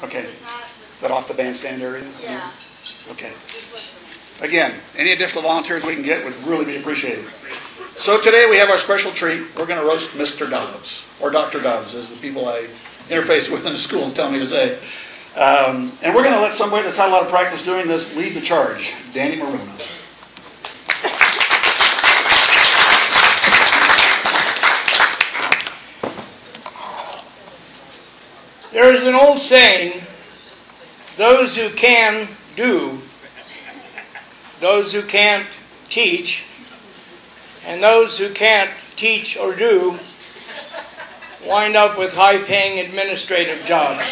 Okay. Is that off the bandstand area? Yeah. Okay. Again, any additional volunteers we can get would really be appreciated. So today we have our special treat. We're going to roast Mr. Dobbs, or Dr. Dobbs, as the people I interface with in the schools tell me to say. And we're going to let somebody that's had a lot of practice doing this lead the charge, Danny Marona. There is an old saying, those who can do, those who can't teach, and those who can't teach or do wind up with high-paying administrative jobs.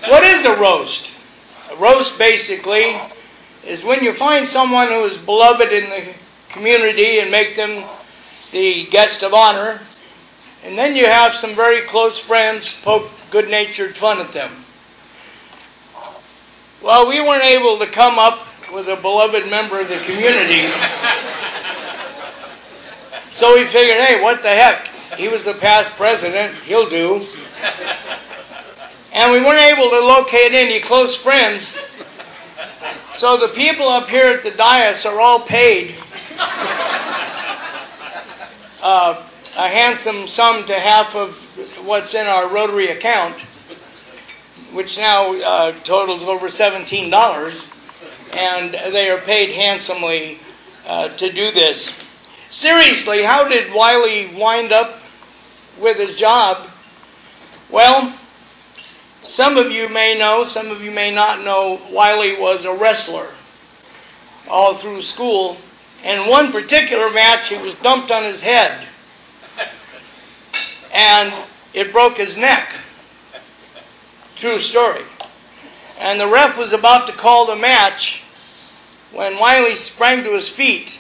What is a roast? A roast basically is when you find someone who is beloved in the community and make them the guest of honor, and then you have some very close friends poke good-natured fun at them. Well, we weren't able to come up with a beloved member of the community, so we figured, hey, what the heck? He was the past president, he'll do. And we weren't able to locate any close friends, so the people up here at the dais are all paid a handsome sum to half of what's in our Rotary account, which now totals over $17, and they are paid handsomely to do this. Seriously, how did Wiley wind up with his job? Well, some of you may know, some of you may not know, Wiley was a wrestler all through school. And in one particular match, he was dumped on his head. And it broke his neck. True story. And the ref was about to call the match when Wiley sprang to his feet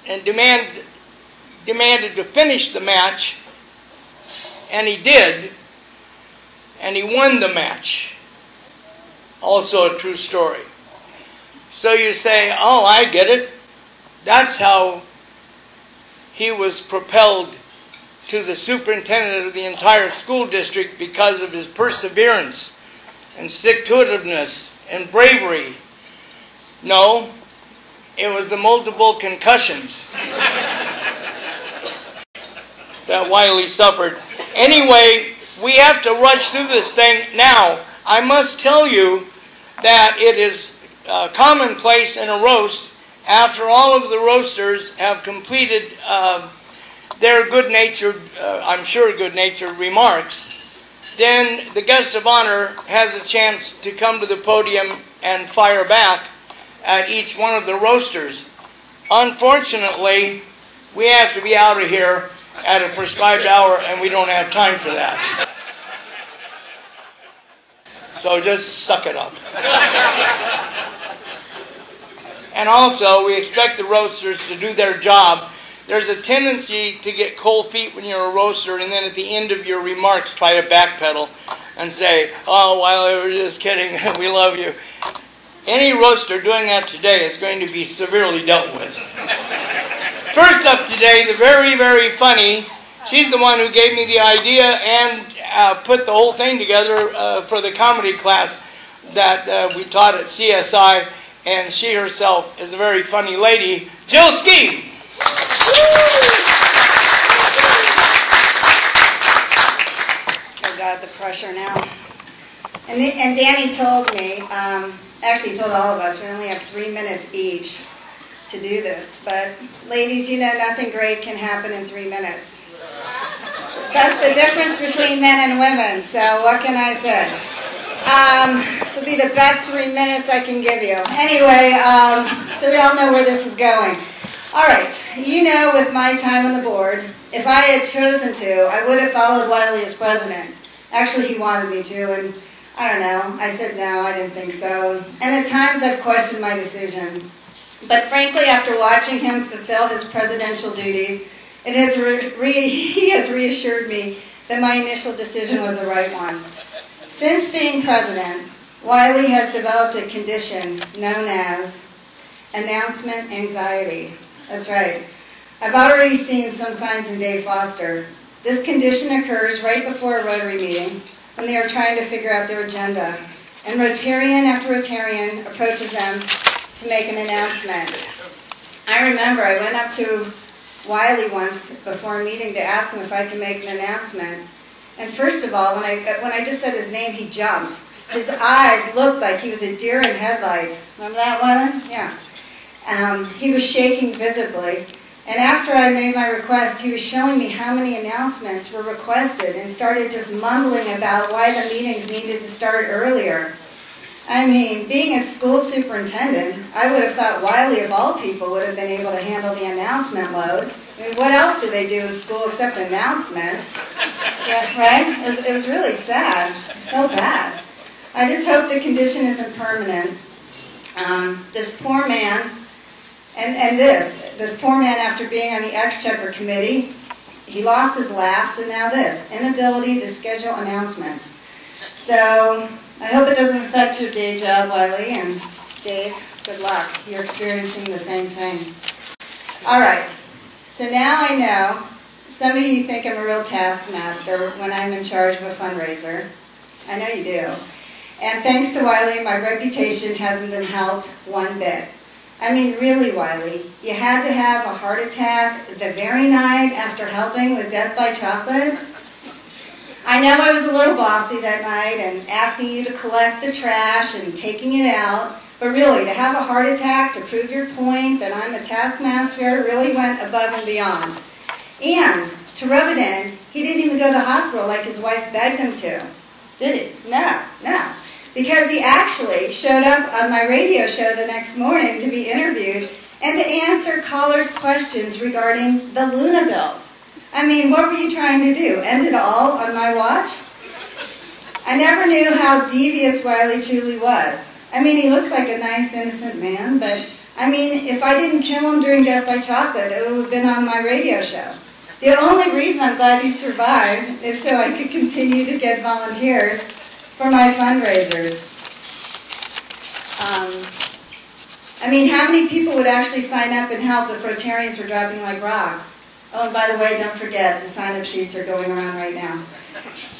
and demanded to finish the match. And he did. And he won the match. Also a true story. So you say, oh, I get it. That's how he was propelled to the superintendent of the entire school district, because of his perseverance and stick-to-itiveness and bravery. No, it was the multiple concussions that Wiley suffered. Anyway, we have to rush through this thing. Now, I must tell you that it is commonplace in a roast, after all of the roasters have completed their good-natured, I'm sure good-natured remarks, then the guest of honor has a chance to come to the podium and fire back at each one of the roasters. Unfortunately, we have to be out of here at a prescribed hour, and we don't have time for that. So just suck it up. And also, we expect the roasters to do their job. There's a tendency to get cold feet when you're a roaster, and then at the end of your remarks try to backpedal and say, oh, Wiley, we're just kidding, we love you. Any roaster doing that today is going to be severely dealt with. First up today, the very, very funny, she's the one who gave me the idea and put the whole thing together for the comedy class that we taught at CSI. And she herself is a very funny lady, Jill Skeem. Oh God, the pressure now. And Danny told me, actually told all of us, we only have 3 minutes each to do this. But ladies, you know nothing great can happen in 3 minutes. That's the difference between men and women, so what can I say? This will be the best 3 minutes I can give you. Anyway, so we all know where this is going. All right, you know, with my time on the board, if I had chosen to, I would have followed Wiley as president. Actually, he wanted me to, and I don't know. I said no, I didn't think so. And at times I've questioned my decision. But frankly, after watching him fulfill his presidential duties, he has reassured me that my initial decision was the right one. Since being president, Wiley has developed a condition known as announcement anxiety. That's right. I've already seen some signs in Dave Foster. This condition occurs right before a Rotary meeting when they are trying to figure out their agenda, and Rotarian after Rotarian approaches them to make an announcement. I remember I went up to Wiley once before a meeting to ask him if I could make an announcement. And first of all, when I just said his name, he jumped. His eyes looked like he was a deer in headlights. Remember that, Wiley? Yeah. He was shaking visibly. And after I made my request, he was showing me how many announcements were requested and started just mumbling about why the meetings needed to start earlier. I mean, being a school superintendent, I would have thought Wiley, of all people, would have been able to handle the announcement load. I mean, what else do they do in school except announcements? Right? It was really sad. It felt bad. I just hope the condition isn't permanent. This poor man, this poor man, after being on the Exchequer Committee, he lost his laughs, and now this, inability to schedule announcements. So I hope it doesn't affect your day job, Wiley, and Dave, good luck. You're experiencing the same thing. All right, so now I know some of you think I'm a real taskmaster when I'm in charge of a fundraiser. I know you do. And thanks to Wiley, my reputation hasn't been helped one bit. I mean, really, Wiley, you had to have a heart attack the very night after helping with Death by Chocolate? I know I was a little bossy that night and asking you to collect the trash and taking it out, but really, to have a heart attack to prove your point that I'm a taskmaster really went above and beyond. And to rub it in, he didn't even go to the hospital like his wife begged him to. Did he? No. Because he actually showed up on my radio show the next morning to be interviewed and to answer callers' questions regarding the Luna bills. I mean, what were you trying to do? End it all on my watch? I never knew how devious Wiley truly was. I mean, he looks like a nice, innocent man, but, I mean, if I didn't kill him during Death by Chocolate, it would have been on my radio show. The only reason I'm glad he survived is so I could continue to get volunteers for my fundraisers. I mean, how many people would actually sign up and help if Rotarians were dropping like rocks? Oh, and by the way, don't forget, the sign-up sheets are going around right now.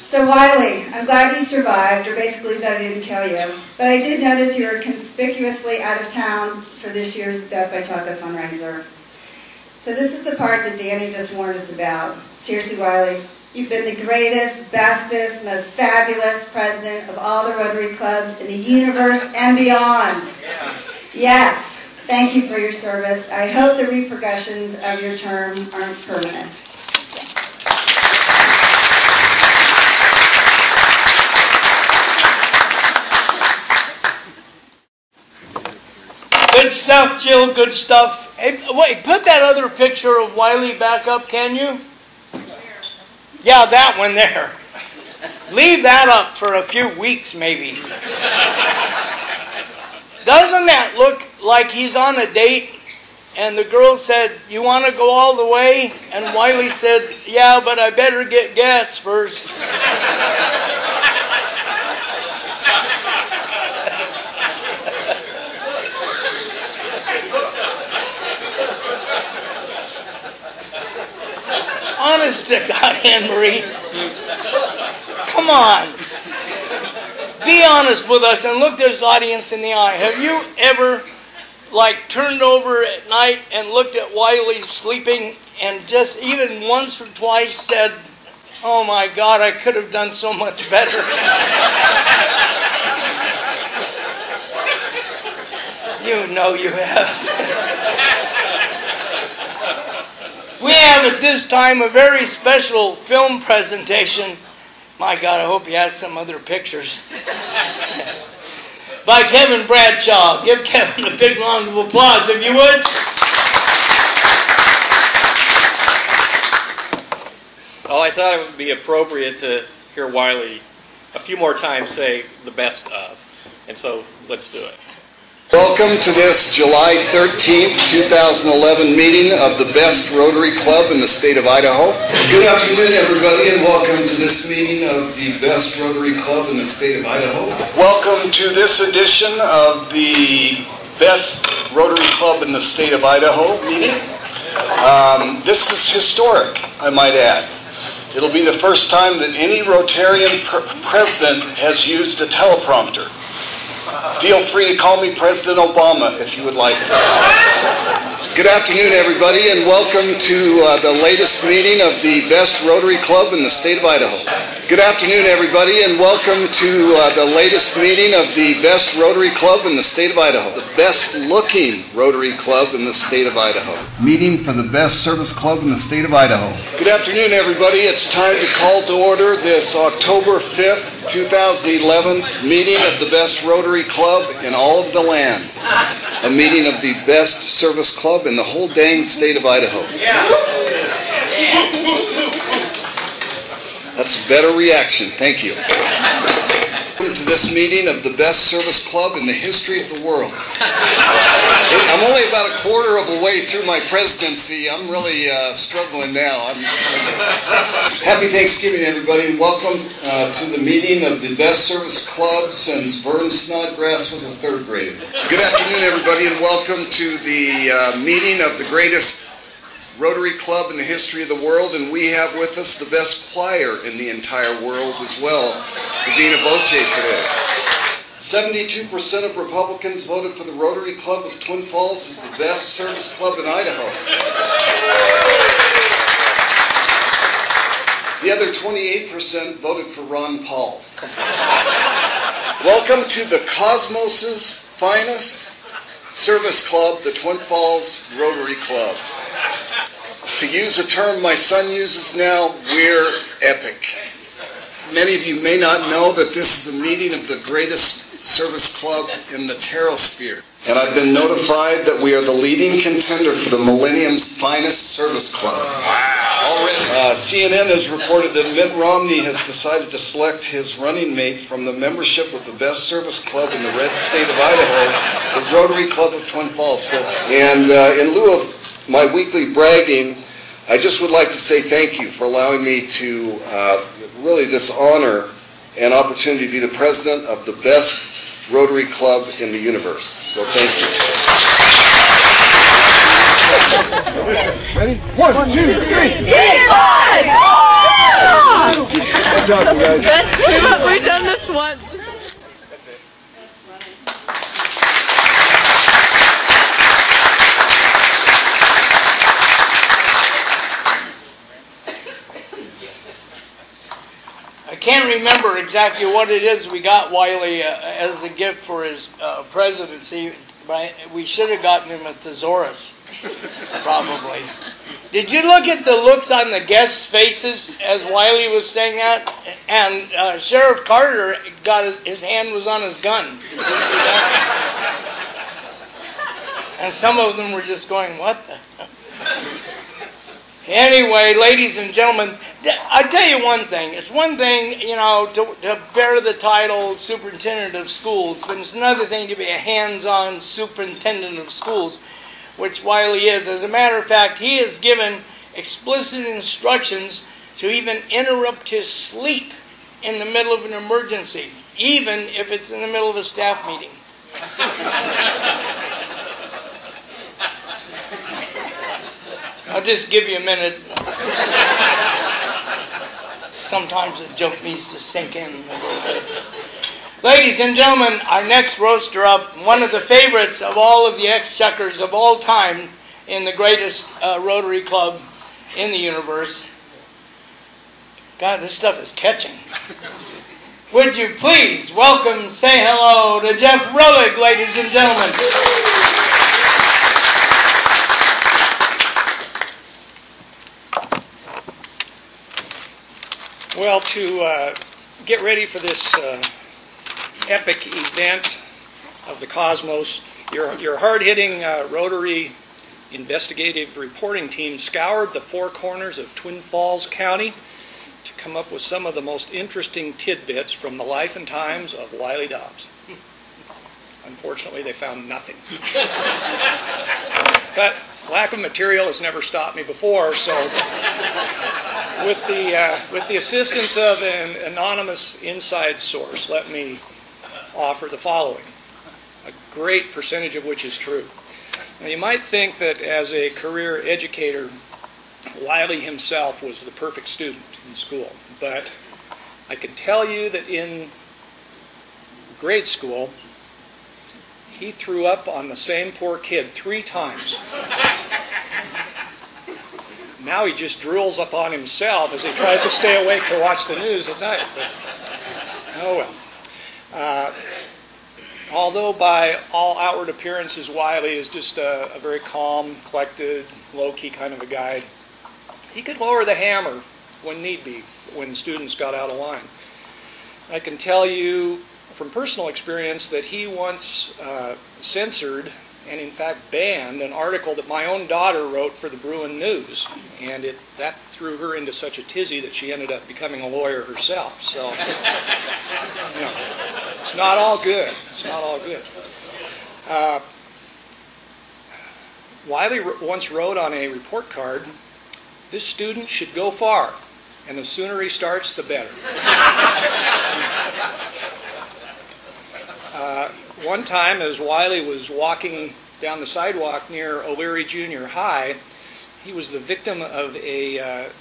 So Wiley, I'm glad you survived, or basically that I didn't kill you. But I did notice you were conspicuously out of town for this year's Death by Chocolate fundraiser. So this is the part that Danny just warned us about. Seriously, Wiley, you've been the greatest, bestest, most fabulous president of all the Rotary clubs in the universe and beyond. Yes. Thank you for your service. I hope the repercussions of your term aren't permanent. Good stuff, Jill. Good stuff. Hey, wait, put that other picture of Wiley back up, can you? Yeah, that one there. Leave that up for a few weeks, maybe. Doesn't that look like he's on a date? And the girl said, "You want to go all the way?" And Wiley said, "Yeah, but I better get gas first." Honest to God, Anne-Marie. Come on. Be honest with us and look this audience in the eye. Have you ever, turned over at night and looked at Wiley sleeping and just even once or twice said, "Oh my God, I could have done so much better"? You know you have. We have at this time a very special film presentation. My God, I hope he has some other pictures. By Kevin Bradshaw. Give Kevin a big round of applause, if you would. Well, I thought it would be appropriate to hear Wiley a few more times say the best of. And so, let's do it. Welcome to this July 13th, 2011 meeting of the Best Rotary Club in the state of Idaho. Good afternoon, everybody, and welcome to this meeting of the Best Rotary Club in the state of Idaho. Welcome to this edition of the Best Rotary Club in the state of Idaho meeting. This is historic, I might add. It'll be the first time that any Rotarian president has used a teleprompter. Feel free to call me President Obama if you would like to. Good afternoon, everybody, and welcome to the latest meeting of the best Rotary Club in the state of Idaho. Good afternoon, everybody, and welcome to the latest meeting of the best Rotary Club in the state of Idaho. The best-looking Rotary Club in the state of Idaho. Meeting for the best service club in the state of Idaho. Good afternoon, everybody. It's time to call to order this October 5th, 2011 meeting of the best Rotary Club in all of the land. A meeting of the best service club in the whole dang state of Idaho. That's a better reaction. Thank you. Welcome to this meeting of the best service club in the history of the world. I'm only about a quarter of a way through my presidency. I'm really struggling now. Happy Thanksgiving, everybody, and welcome to the meeting of the best service club since Vern Snodgrass was a third grader. Good afternoon, everybody, and welcome to the meeting of the greatest Rotary Club in the history of the world, and we have with us the best choir in the entire world as well, Divina Voce today. 72% of Republicans voted for the Rotary Club of Twin Falls as the best service club in Idaho. The other 28% voted for Ron Paul. Welcome to the Cosmos's finest service club, the Twin Falls Rotary Club. To use a term my son uses now, we're epic. Many of you may not know that this is a meeting of the greatest service club in the Terrosphere. And I've been notified that we are the leading contender for the Millennium's finest service club. Already. CNN has reported that Mitt Romney has decided to select his running mate from the membership of the best service club in the red state of Idaho, the Rotary Club of Twin Falls. In lieu of my weekly bragging, I just would like to say thank you for allowing me to really this honor and opportunity to be the president of the best Rotary Club in the universe. So thank you. Ready? 1, 2, 3. Good job, you guys. We've done this one. That's it. I can't remember exactly what it is we got Wiley as a gift for his presidency, but we should have gotten him a thesaurus, probably. Did you look at the looks on the guests' faces as Wiley was saying that? And Sheriff Carter got his hand was on his gun. And some of them were just going, what the hell? Anyway, ladies and gentlemen, I tell you one thing. It's one thing, to bear the title superintendent of schools, but it's another thing to be a hands-on superintendent of schools, which Wiley is. As a matter of fact, he is given explicit instructions to even interrupt his sleep in the middle of an emergency, even if it's in the middle of a staff meeting. I'll just give you a minute. Sometimes the joke needs to sink in a little bit. Ladies and gentlemen, our next roaster up, one of the favorites of all of the exchequers of all time in the greatest Rotary Club in the universe. God, this stuff is catching. Would you please welcome, say hello to Jeff Rolig, ladies and gentlemen. Well, to get ready for this epic event of the Cosmos, your hard-hitting Rotary investigative reporting team scoured the four corners of Twin Falls County to come up with some of the most interesting tidbits from the life and times of Wiley Dobbs. Unfortunately, they found nothing. But lack of material has never stopped me before, so with the assistance of an anonymous inside source, let me offer the following, a great percentage of which is true. Now, you might think that as a career educator, Wiley himself was the perfect student in school, but I can tell you that in grade school, he threw up on the same poor kid 3 times. Now he just drools up on himself as he tries to stay awake to watch the news at night. But, oh well. Although by all outward appearances, Wiley is just a very calm, collected, low-key kind of a guy, he could lower the hammer when need be, when students got out of line. I can tell you from personal experience that he once censored and in fact banned an article that my own daughter wrote for the Bruin News, and that threw her into such a tizzy that she ended up becoming a lawyer herself. So, you know, it's not all good. It's not all good. Wiley once wrote on a report card, "This student should go far, and the sooner he starts, the better." One time, as Wiley was walking down the sidewalk near O'Leary Junior High, he was the victim of a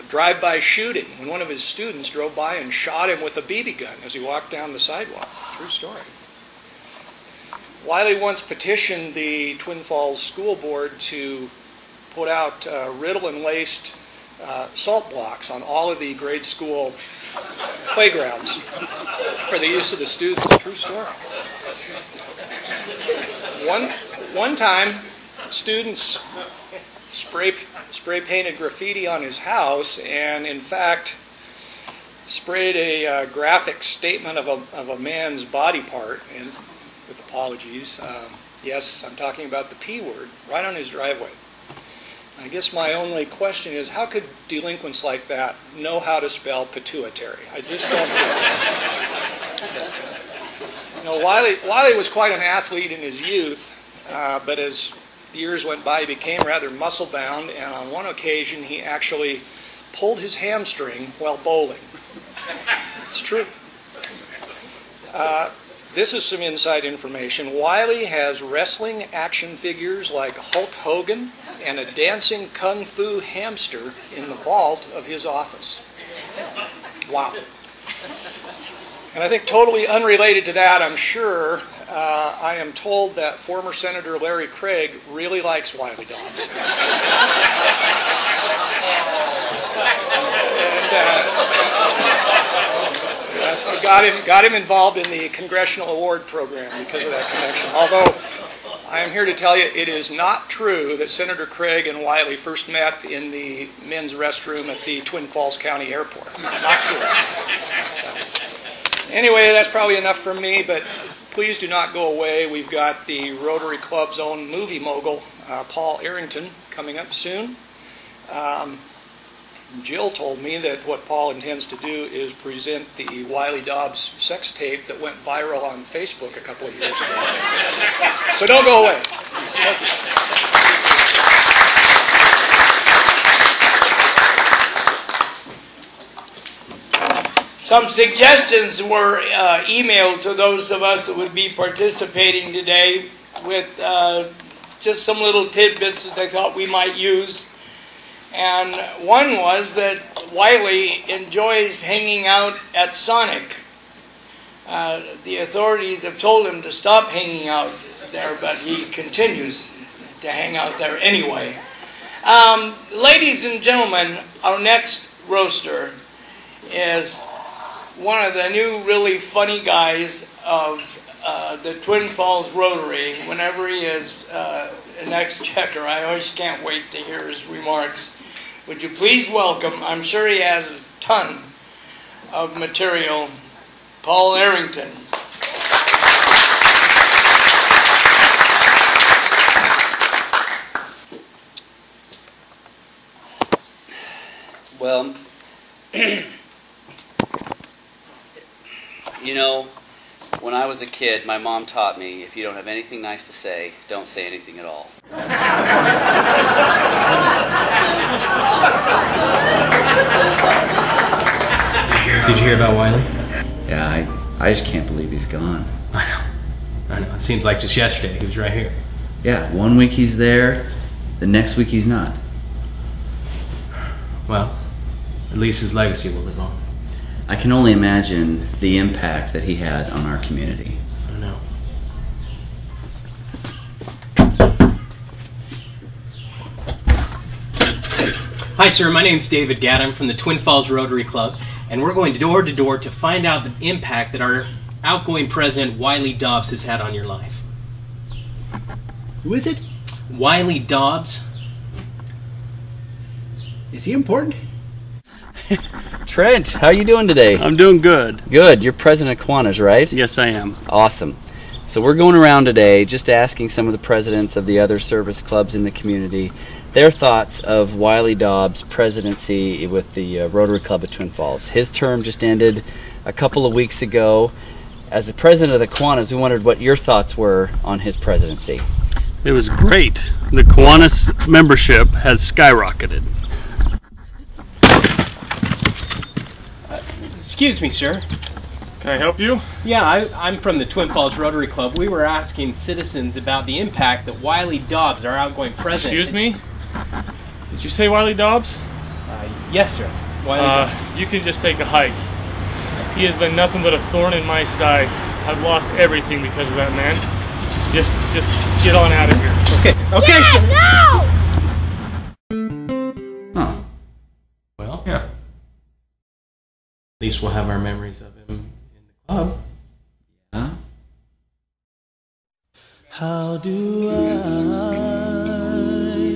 drive-by shooting when one of his students drove by and shot him with a BB gun as he walked down the sidewalk. True story. Wiley once petitioned the Twin Falls School Board to put out Ritalin-laced salt blocks on all of the grade school playgrounds for the use of the students. True story. One time, students spray painted graffiti on his house, and in fact sprayed a graphic statement of a man's body part, and with apologies, yes, I'm talking about the P word, right on his driveway. I guess my only question is, how could delinquents like that know how to spell pituitary? I just don't know. You know, Wiley was quite an athlete in his youth, but as the years went by, he became rather muscle-bound, and on one occasion he actually pulled his hamstring while bowling. It's true. This is some inside information. Wiley has wrestling action figures like Hulk Hogan and a dancing kung fu hamster in the vault of his office. Wow. And I think totally unrelated to that, I'm sure, I am told that former Senator Larry Craig really likes Wiley Dobbs. So got him involved in the Congressional Award Program because of that connection. Although I am here to tell you it is not true that Senator Craig and Wiley first met in the men's restroom at the Twin Falls County Airport. Not true. So, anyway, that's probably enough from me, but please do not go away. We've got the Rotary Club's own movie mogul, Paul Arrington, coming up soon. Jill told me that what Paul intends to do is present the Wiley Dobbs sex tape that went viral on Facebook a couple of years ago. So don't go away. Thank you. Some suggestions were emailed to those of us that would be participating today with just some little tidbits that they thought we might use. And one was that Wiley enjoys hanging out at Sonic. The authorities have told him to stop hanging out there, but he continues to hang out there anyway. Ladies and gentlemen, our next roaster is one of the new really funny guys of the Twin Falls Rotary. Whenever he is an ex-checker, I always can't wait to hear his remarks. Would you please welcome, I'm sure he has a ton of material, Paul Arrington. Well, you know, when I was a kid, my mom taught me, if you don't have anything nice to say, don't say anything at all. Did you hear about Wiley? Yeah, I just can't believe he's gone. I know. It seems like just yesterday he was right here. Yeah, 1 week he's there, the next week he's not. Well, at least his legacy will live on. I can only imagine the impact that he had on our community. I know. Hi, sir. My name's David Gadd. I'm from the Twin Falls Rotary Club, and we're going door to door to find out the impact that our outgoing president, Wiley Dobbs, has had on your life. Who is it? Wiley Dobbs. Is he important? Trent, how are you doing today? I'm doing good. Good. You're president of Kiwanis, right? Yes, I am. Awesome. So we're going around today just asking some of the presidents of the other service clubs in the community their thoughts of Wiley Dobbs' presidency with the Rotary Club of Twin Falls. His term just ended a couple of weeks ago. As the president of the Kiwanis, we wondered what your thoughts were on his presidency. It was great. The Kiwanis membership has skyrocketed. Excuse me, sir. Can I help you? Yeah, I'm from the Twin Falls Rotary Club. We were asking citizens about the impact that Wiley Dobbs, our outgoing president... Excuse me? Did you say Wiley Dobbs? Yes, sir. Wiley Dobbs. You can just take a hike. He has been nothing but a thorn in my side. I've lost everything because of that man. Just get on out of here. Okay, okay, sir. No! Huh. Well, yeah. At least we'll have our memories of him in the club. Huh? How do I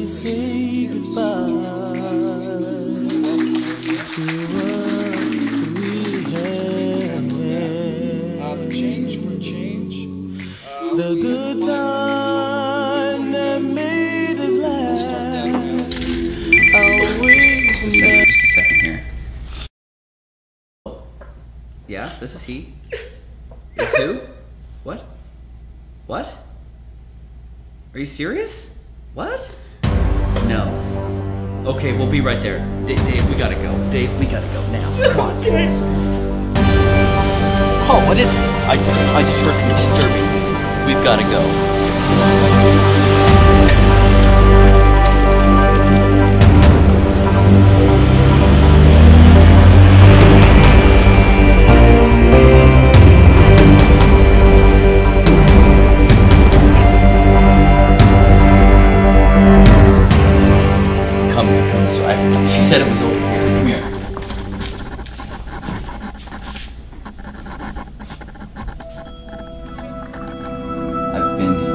say goodbye to what we had? The change for change. The good time that made us laugh. Just a second here. Yeah, this is he. Is who? What? What? Are you serious? What? No. Okay, we'll be right there. Dave, we gotta go. Dave, we gotta go now. Come on. Oh, what is it? I just heard some disturbing news. We've gotta go. Come this way. She said it was over here. Come here.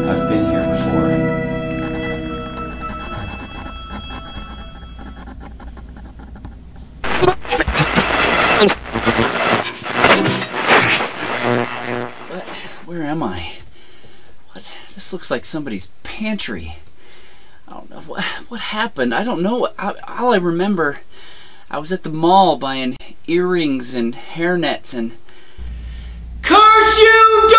I've been here before. Where am I? What? This looks like somebody's pantry. I don't know what happened. I don't know. All I remember, I was at the mall buying earrings and hairnets and... Curse you, Dobbs!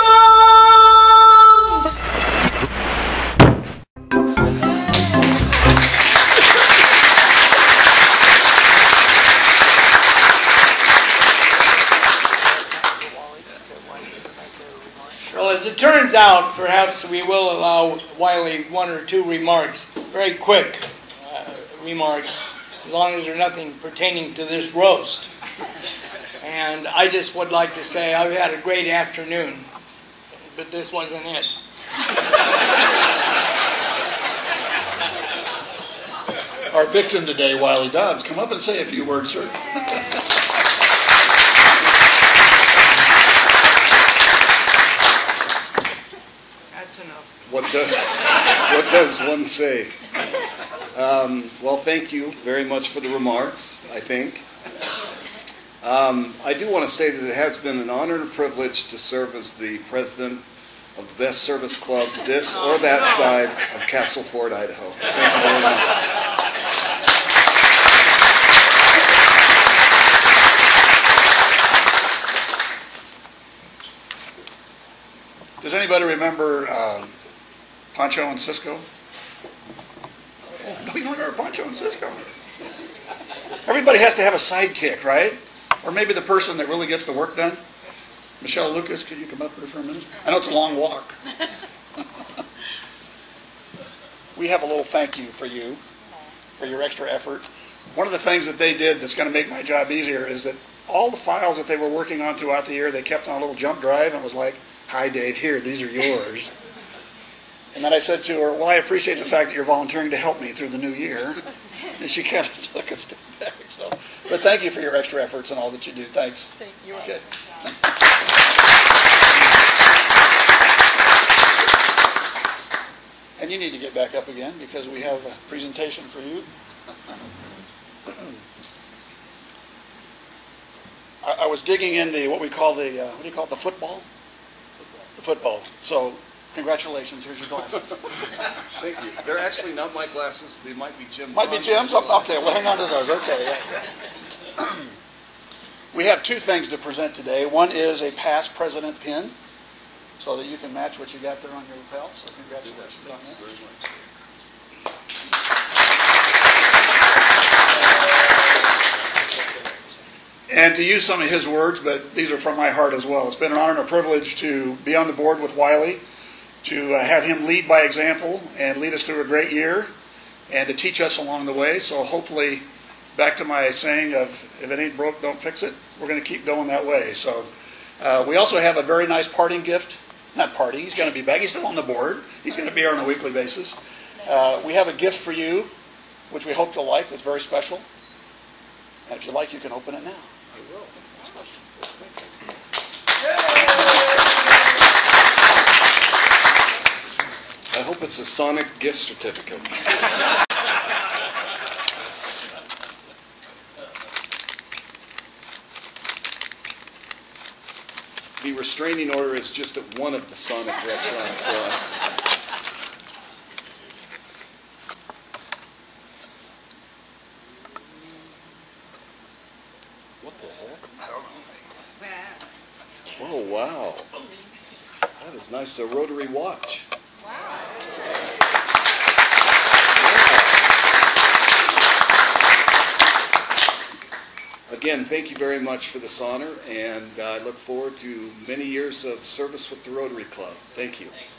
Well, as it turns out, perhaps we will allow Wiley one or two remarks, very quick remarks, as long as they're nothing pertaining to this roast. And I just would like to say I've had a great afternoon, but this wasn't it. Our victim today, Wiley Dobbs, come up and say a few words, sir. What does one say? Well, thank you very much for the remarks, I think. I do want to say that it has been an honor and a privilege to serve as the president of the best service club this or that side of Castle Ford, Idaho. Thank you very much. Does anybody remember Pancho and Cisco? No, you don't remember Pancho and Cisco? Everybody has to have a sidekick, right? Or maybe the person that really gets the work done. Michelle Lucas, could you come up here for a minute? I know it's a long walk. we have a little thank you for your extra effort. One of the things that they did that's going to make my job easier is that all the files that they were working on throughout the year, they kept on a little jump drive and was like, "Hi, Dave, here, these are yours." And then I said to her, "Well, I appreciate the fact that you're volunteering to help me through the new year." And she kind of took a step back. So, but thank you for your extra efforts and all that you do. Thanks. Thank you. Okay. And you need to get back up again because we have a presentation for you. I was digging in what we call the what do you call it, the football? The football. So congratulations. Here's your glasses. Thank you. They're actually not my glasses. They might be Jim's. Might be Jim's? Okay, well hang on to those. Okay. Yeah. We have two things to present today. One is a past president pin so that you can match what you got there on your lapel. So congratulations on that. Thank you very much. And to use some of his words, but these are from my heart as well. It's been an honor and a privilege to be on the board with Wiley, to have him lead by example and lead us through a great year, and to teach us along the way. So hopefully, back to my saying of, if it ain't broke, don't fix it, we're going to keep going that way. So we also have a very nice parting gift. Not party, he's going to be back. He's still on the board. He's going to be here on a weekly basis. We have a gift for you, which we hope you'll like, that's very special. And if you like, you can open it now. I will. I hope it's a Sonic gift certificate. The restraining order is just at one of the Sonic restaurants. What the heck? I don't know. Oh, wow. That is nice. A rotary watch. Wow. Again, thank you very much for this honor, and I look forward to many years of service with the Rotary Club. Thank you. Thanks,